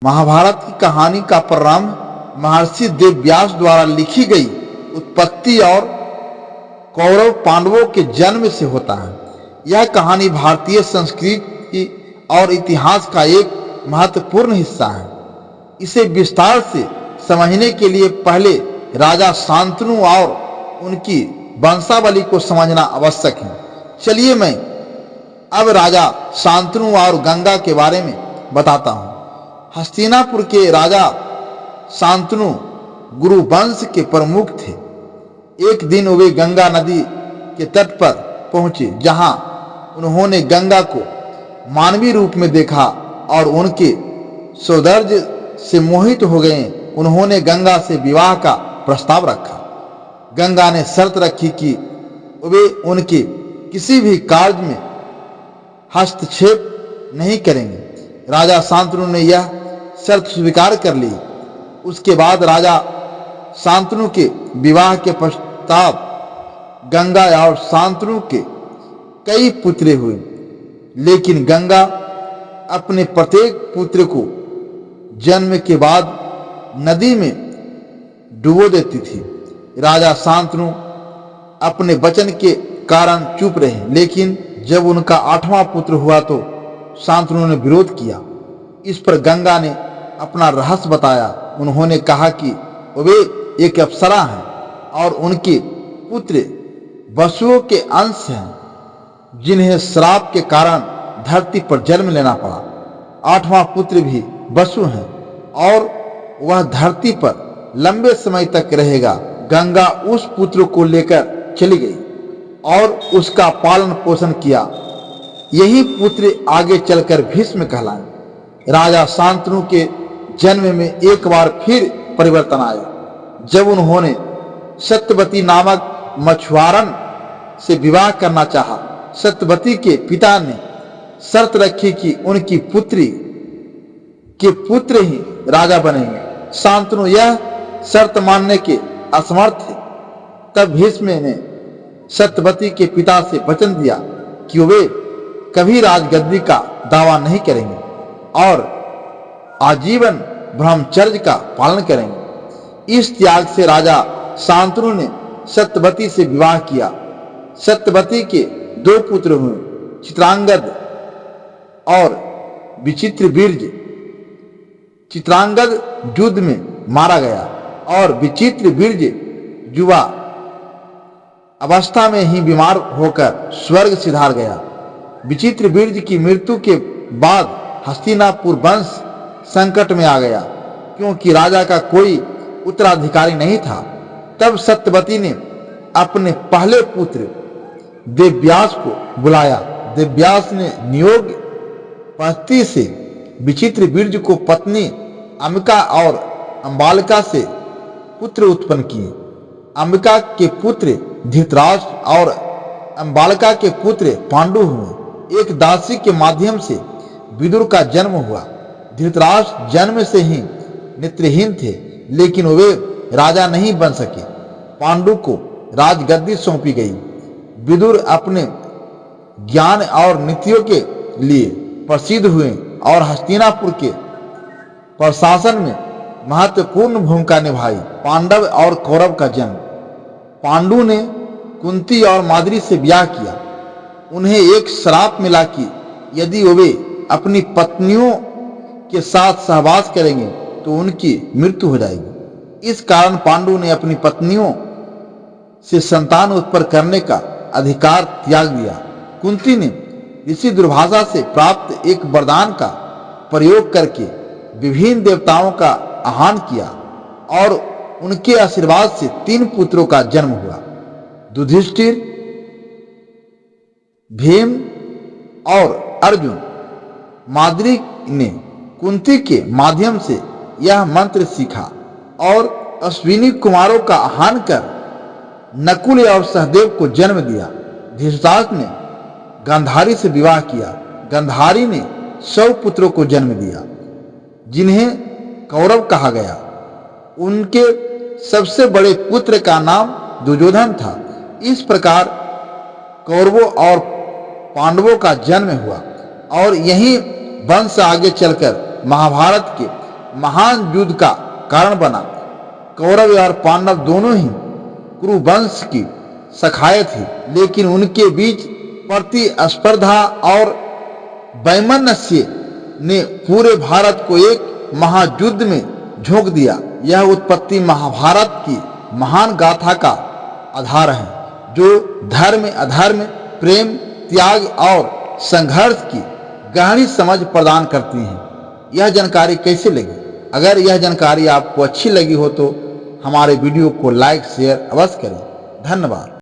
महाभारत की कहानी का प्रारंभ महर्षि वेदव्यास द्वारा लिखी गई उत्पत्ति और कौरव पांडवों के जन्म से होता है। यह कहानी भारतीय संस्कृति और इतिहास का एक महत्वपूर्ण हिस्सा है। इसे विस्तार से समझने के लिए पहले राजा शांतनु और उनकी वंशावली को समझना आवश्यक है। चलिए मैं अब राजा शांतनु और गंगा के बारे में बताता हूँ। हस्तिनापुर के राजा शांतनु गुरु वंश के प्रमुख थे। एक दिन वे गंगा नदी के तट पर पहुंचे, जहां उन्होंने गंगा को मानवीय रूप में देखा और उनके सौंदर्य से मोहित हो गए। उन्होंने गंगा से विवाह का प्रस्ताव रखा। गंगा ने शर्त रखी कि वे उनके किसी भी कार्य में हस्तक्षेप नहीं करेंगे। राजा शांतनु ने यह शर्त स्वीकार कर ली। उसके बाद राजा शांतनु के विवाह के पश्चात गंगा और शांतनु के कई पुत्र हुए, लेकिन गंगा अपने प्रत्येक पुत्र को जन्म के बाद नदी में डुबो देती थी। राजा शांतनु अपने वचन के कारण चुप रहे, लेकिन जब उनका 8वां पुत्र हुआ तो शांतनु ने विरोध किया। इस पर गंगा ने अपना रहस्य बताया। उन्होंने कहा कि वे एक अप्सरा हैं और उनके पुत्र वसुओं के अंश हैं, जिन्हें श्राप के कारण धरती पर जन्म लेना पड़ा। 8वां पुत्र भी वसु हैं और वह धरती पर लंबे समय तक रहेगा। गंगा उस पुत्र को लेकर चली गई और उसका पालन पोषण किया। यही पुत्र आगे चलकर भीष्म कहलाए। राजा शांतनु के जन्म में एक बार फिर परिवर्तन आया। जब उन्होंने सत्यवती नामक मछुआरन से विवाह करना चाहा, सत्यवती के पिता ने शर्त रखी कि उनकी पुत्री के पुत्र ही राजा बनेंगे। शांतनु यह शर्त मानने के असमर्थ थे। तब भीष्म ने सत्यवती के पिता से वचन दिया कि वे कभी राजगद्दी का दावा नहीं करेंगे और आजीवन ब्रह्मचर्य का पालन करेंगे। इस त्याग से राजा शांतनु ने सत्यवती से विवाह किया। सत्यवती के 2 पुत्र हुए, चित्रांगद और विचित्रवीर्य। चित्रांगद युद्ध में मारा गया और विचित्रवीर्य युवा अवस्था में ही बीमार होकर स्वर्ग सिधार गया। विचित्रवीर्य की मृत्यु के बाद हस्तिनापुर वंश संकट में आ गया, क्योंकि राजा का कोई उत्तराधिकारी नहीं था। तब सत्यवती ने अपने पहले पुत्र वेदव्यास को बुलाया। वेदव्यास ने नियोग पद्धति से विचित्रवीर्य को पत्नी अंबिका और अंबालिका से पुत्र उत्पन्न किए। अंबिका के पुत्र धृतराष्ट्र और अंबालिका के पुत्र पांडु हुए। एक दासी के माध्यम से विदुर का जन्म हुआ। धृतराष्ट्र जन्म से ही नेत्रहीन थे, लेकिन वे राजा नहीं बन सके। पांडु को राजगद्दी सौंपी गई। विदुर अपने ज्ञान और नीतियों के लिए प्रसिद्ध हुए और हस्तिनापुर के प्रशासन में महत्वपूर्ण भूमिका निभाई। पांडव और कौरव का जन्म। पांडु ने कुंती और माद्री से ब्याह किया। उन्हें एक श्राप मिला कि यदि वे अपनी पत्नियों के साथ सहवास करेंगे तो उनकी मृत्यु हो जाएगी। इस कारण पांडु ने अपनी पत्नियों से संतान उत्पन्न करने का अधिकार त्याग दिया। कुंती ने ऋषि दुर्वासा से प्राप्त एक वरदान का प्रयोग करके विभिन्न देवताओं का आह्वान किया और उनके आशीर्वाद से 3 पुत्रों का जन्म हुआ। युधिष्ठिर, भीम और अर्जुन। माद्री ने कुंती के माध्यम से यह मंत्र सीखा और अश्विनी कुमारों का आह्वान कर नकुल और सहदेव को जन्म दिया। धृतराष्ट्र ने गांधारी से विवाह किया। गांधारी ने 100 पुत्रों को जन्म दिया, जिन्हें कौरव कहा गया। उनके सबसे बड़े पुत्र का नाम दुर्योधन था। इस प्रकार कौरवों और पांडवों का जन्म हुआ और यही वंश आगे चलकर महाभारत के महान युद्ध का कारण बना। कौरव और पांडव दोनों ही कुरुवंश की शाखाएं थी, लेकिन उनके बीच प्रतिस्पर्धा और वैमनस्य ने पूरे भारत को एक महायुद्ध में झोंक दिया। यह उत्पत्ति महाभारत की महान गाथा का आधार है, जो धर्म, अधर्म, प्रेम, त्याग और संघर्ष की गहरी समझ प्रदान करती हैं। यह जानकारी कैसे लगी? अगर यह जानकारी आपको अच्छी लगी हो तो हमारे वीडियो को लाइक शेयर अवश्य करें। धन्यवाद।